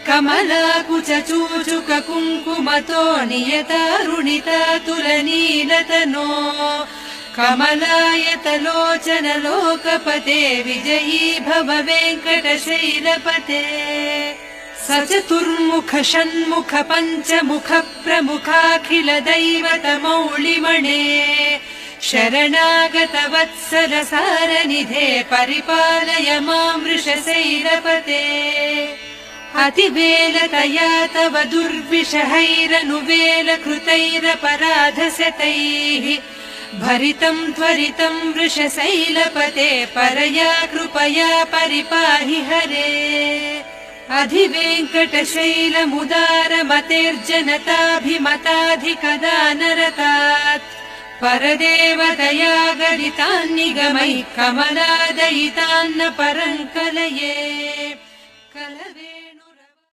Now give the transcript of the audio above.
कमलाकुचूचुक कुङ्कुमतो नियतारुणिता तुलनीलतनो कमलायतलोचन लोकपते विजयी भव वेङ्कटशैलपते सचतुर्मुख षण्मुख पञ्चमुख प्रमुखाखिल दैवतमौलिमणे शरणागत वत्सल सारनिधे परिपालय मां वृषशैलपते अतिवेलतया तव दुर्विषहैरनुवेल कृतैरपराधशतैः भरितं त्वरितं वृषशैलपते परया कृपया परिपाहि हरे अधिवेङ्कटशैलमुदारमतेर्जनताभिमताधिकदानरतात् परदेवतया गदितान्निगमैः कमलादयितान्न परं कलये